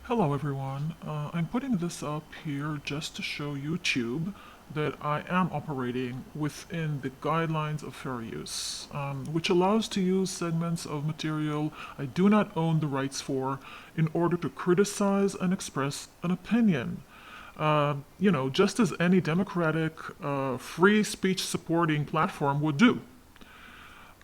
Hello everyone, I'm putting this up here just to show YouTube that I am operating within the guidelines of fair use, which allows to use segments of material I do not own the rights for in order to criticize and express an opinion. Just as any democratic, free speech supporting platform would do.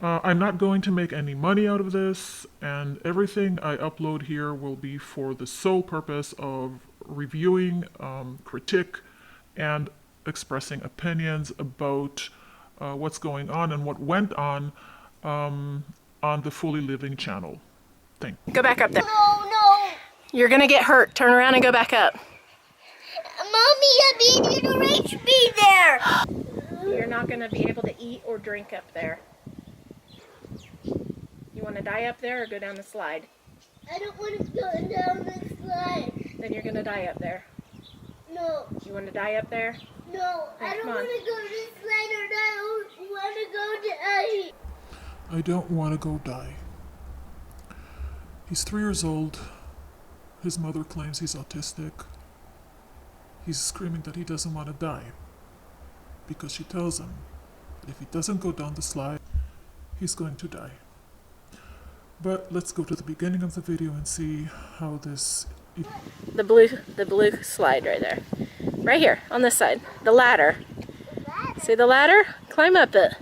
I'm not going to make any money out of this, and everything I upload here will be for the sole purpose of reviewing, critique, and expressing opinions about what's going on and what went on the Fully Living channel. Thank you. Go back up there. No, no. You're gonna get hurt. Turn around and go back up. Mommy, I need you to reach me there. You're not gonna be able to eat or drink up there. You wanna die up there or go down the slide? I don't want to go down the slide. Then you're gonna die up there. No, You wanna die up there? no. I Come don't on. want to go to the slide or I don't want to go to I don't want to go die. He's 3 years old. His mother claims he's autistic. He's screaming that he doesn't want to die because she tells him that if he doesn't go down the slide, he's going to die. But let's go to the beginning of the video and see how this... The blue slide right there. Right here, on this side. The ladder. See the ladder? Climb up it.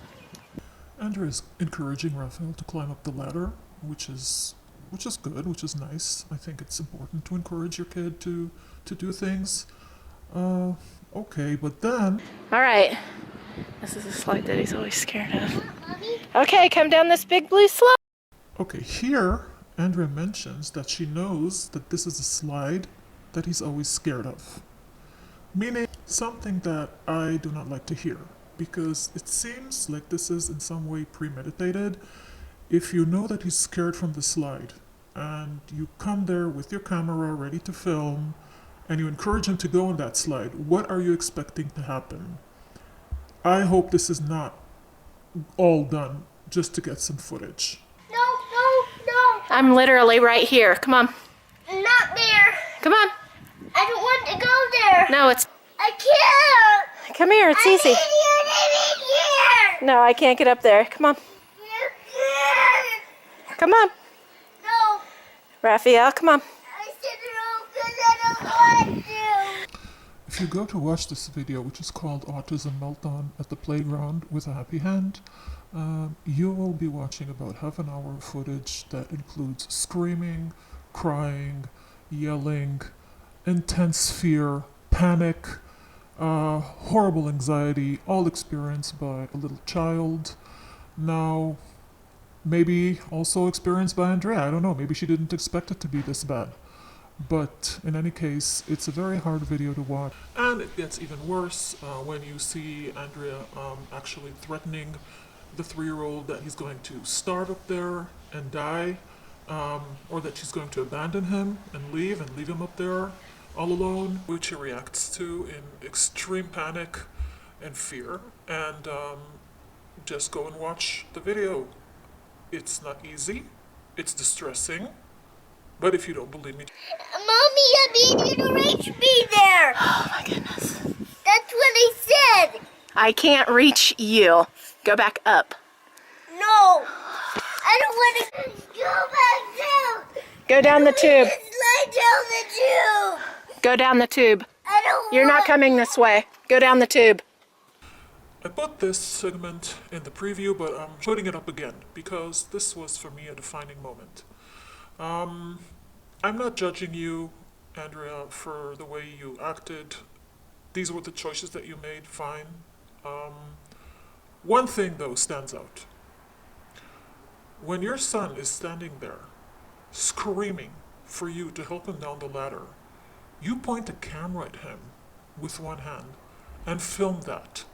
Andrea is encouraging Raphael to climb up the ladder, which is good, which is nice. I think it's important to encourage your kid to do things. Okay, but then... Alright. This is a slide that he's always scared of. Mommy. Okay, come down this big blue slide. Okay, here, Andrea mentions that she knows that this is a slide that he's always scared of. Meaning something that I do not like to hear, because it seems like this is in some way premeditated. If you know that he's scared from the slide, and you come there with your camera ready to film, and you encourage him to go on that slide, what are you expecting to happen? I hope this is not all done just to get some footage. No, no, no. I'm literally right here. Come on. Not there. Come on. I don't want to go there. No, it's... I can't. Come here, it's I easy. need you to be here. No, I can't get up there. Come on. You can't. Come on. No. Raphael, come on. I said no because I don't want to. If you go to watch this video, which is called Autism Meltdown at the Playground with a Happy Hand, you will be watching about half an hour of footage that includes screaming, crying, yelling, intense fear, panic, horrible anxiety, all experienced by a little child. Now, maybe also experienced by Andrea. I don't know. Maybe she didn't expect it to be this bad. But in any case, it's a very hard video to watch. And it gets even worse when you see Andrea actually threatening the 3-year-old that he's going to starve up there and die, or that she's going to abandon him and leave him up there all alone, which he reacts to in extreme panic and fear. And just go and watch the video. It's not easy, it's distressing, but if you don't believe me... Mommy, I need you to reach me there. Oh my goodness. That's what I said. I can't reach you. Go back up. No. I don't want to go back down. Go down the tube. Slide down the tube. Go down the tube. I don't You're not want... coming this way. Go down the tube. I put this segment in the preview, but I'm putting it up again because this was for me a defining moment. I'm not judging you, Andrea, for the way you acted. These were the choices that you made, fine. One thing, though, stands out. When your son is standing there, screaming for you to help him down the ladder, you point a camera at him with one hand and film that.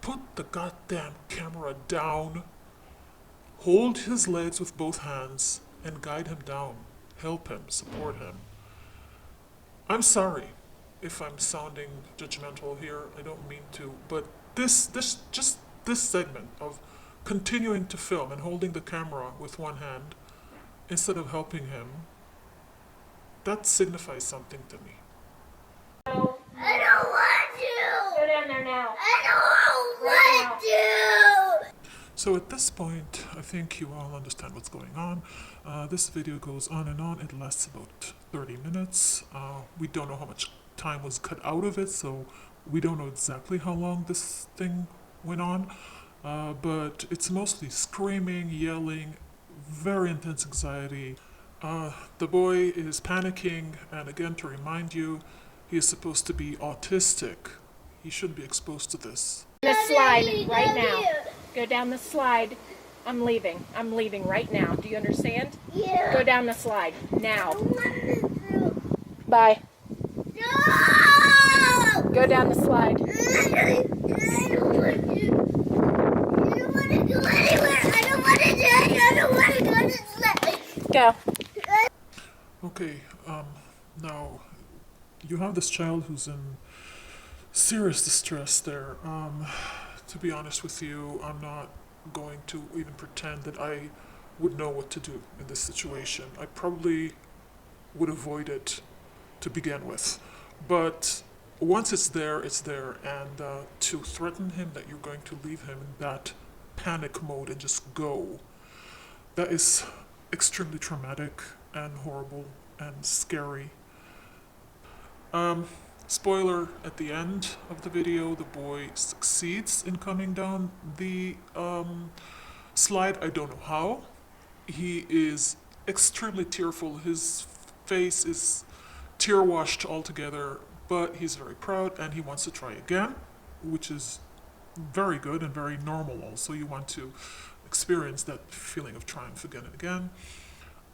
Put the goddamn camera down, hold his legs with both hands, and guide him down. Help him, support him. I'm sorry if I'm sounding judgmental here, I don't mean to, but this segment of continuing to film and holding the camera with one hand instead of helping him That signifies something to me. I don't want to. Go down there now. I don't want to. So at this point, I think you all understand what's going on. This video goes on and on. It lasts about 30 minutes. We don't know how much time was cut out of it, so we don't know exactly how long this thing went on. But it's mostly screaming, yelling, very intense anxiety. The boy is panicking, and again, to remind you, he is supposed to be autistic. He shouldn't be exposed to this. The slide right now. Go down the slide. I'm leaving. I'm leaving right now. Do you understand? Yeah. Go down the slide now. I want to. Bye. No. Go down the slide. I don't want to. I don't want to go anywhere. I don't want to do it. I don't want to go to sleep. Go. Okay, now you have this child who's in serious distress there. To be honest with you, I'm not going to even pretend that I would know what to do in this situation. I probably would avoid it to begin with. But once it's there, and to threaten him that you're going to leave him in that panic mode and just go, that is extremely traumatic and horrible and scary. Spoiler, at the end of the video, the boy succeeds in coming down the slide. I don't know how. He is extremely tearful. His face is tear washed altogether, but he's very proud and he wants to try again, which is very good and very normal also. You want to experience that feeling of triumph again and again.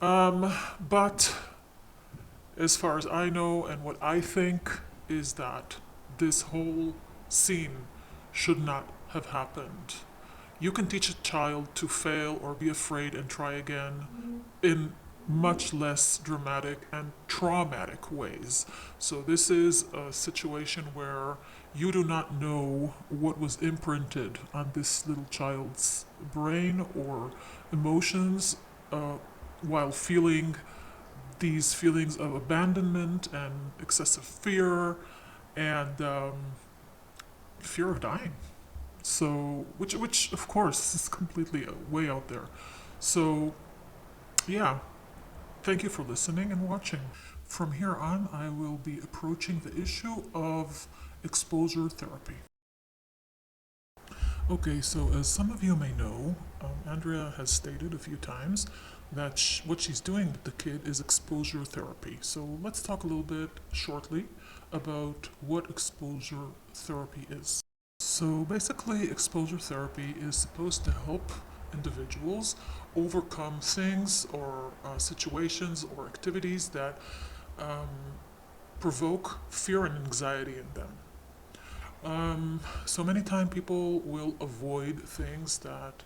But as far as I know and what I think is that this whole scene should not have happened. You can teach a child to fail or be afraid and try again in much less dramatic and traumatic ways. So this is a situation where you do not know what was imprinted on this little child's brain or emotions while feeling these feelings of abandonment and excessive fear and fear of dying. So, which of course is completely way out there. So, yeah, thank you for listening and watching. From here on, I will be approaching the issue of exposure therapy. Okay, so as some of you may know, Andrea has stated a few times that what she's doing with the kid is exposure therapy. So let's talk a little bit shortly about what exposure therapy is. So basically, exposure therapy is supposed to help individuals overcome things or situations or activities that provoke fear and anxiety in them. So many times people will avoid things that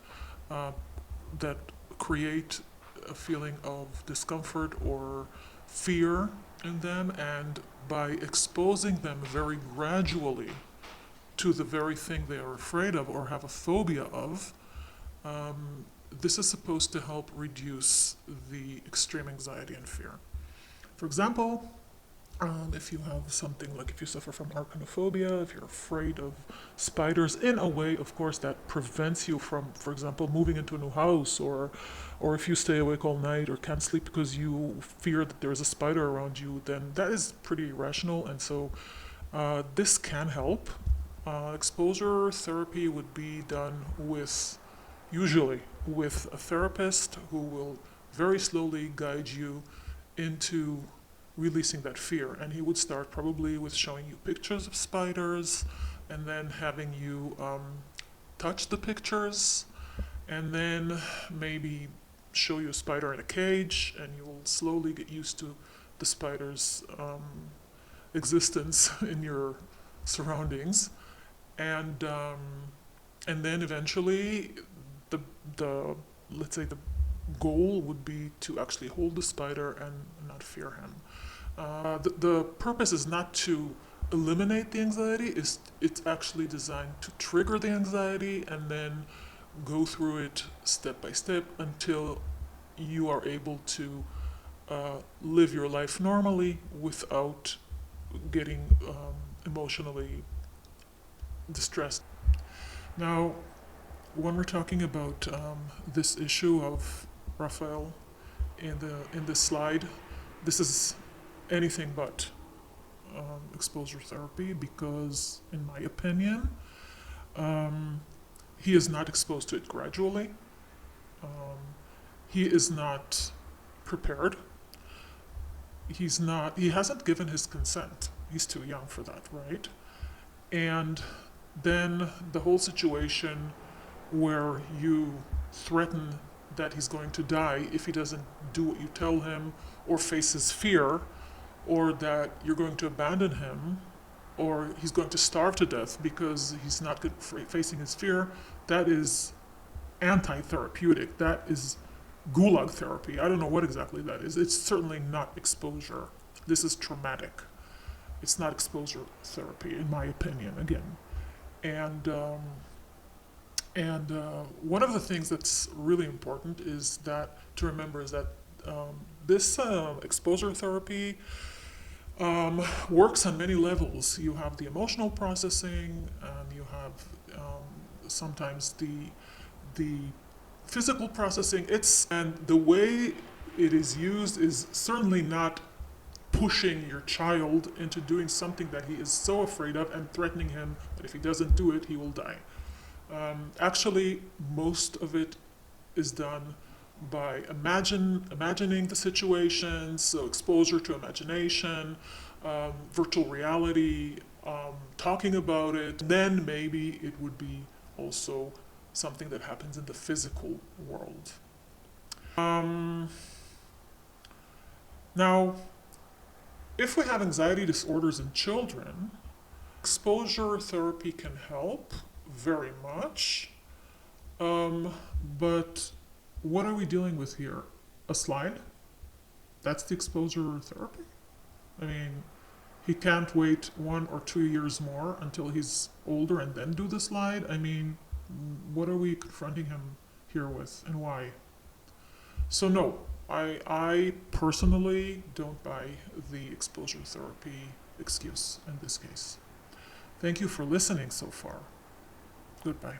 create a feeling of discomfort or fear in them, and by exposing them very gradually to the very thing they are afraid of or have a phobia of, this is supposed to help reduce the extreme anxiety and fear. For example, if you have something like if you suffer from arachnophobia, if you're afraid of spiders, in a way, of course, that prevents you from, for example, moving into a new house, or if you stay awake all night or can't sleep because you fear that there's a spider around you, then that is pretty irrational, and so this can help. Exposure therapy would be done usually with a therapist who will very slowly guide you into releasing that fear. And he would start probably with showing you pictures of spiders and then having you touch the pictures, and then maybe show you a spider in a cage, and you will slowly get used to the spider's existence in your surroundings. And then eventually the let's say the goal would be to actually hold the spider and not fear him. The purpose is not to eliminate the anxiety, it's actually designed to trigger the anxiety and then go through it step by step until you are able to live your life normally without getting emotionally distressed. Now, when we're talking about this issue of Raphael in this slide, this is anything but exposure therapy because, in my opinion, he is not exposed to it gradually. He is not prepared. He hasn't given his consent. He's too young for that, right? And then the whole situation where you threaten that he's going to die if he doesn't do what you tell him or faces fear, or that you're going to abandon him, or he's going to starve to death because he's not good facing his fear, that is anti-therapeutic. That is gulag therapy. I don't know what exactly that is. It's certainly not exposure. This is traumatic. It's not exposure therapy, in my opinion, again. And one of the things that's really important is that to remember is that this exposure therapy works on many levels. You have the emotional processing, and you have sometimes the physical processing. And the way it is used is certainly not pushing your child into doing something that he is so afraid of and threatening him that if he doesn't do it, he will die. Actually, most of it is done by imagining the situation, so exposure to imagination, virtual reality, talking about it. Then maybe it would be also something that happens in the physical world. Now, if we have anxiety disorders in children, exposure therapy can help very much. But what are we dealing with here? A slide? That's the exposure therapy? I mean, he can't wait 1 or 2 years more until he's older and then do the slide? I mean, what are we confronting him here with, and why? So no, I personally don't buy the exposure therapy excuse in this case. Thank you for listening so far. Goodbye.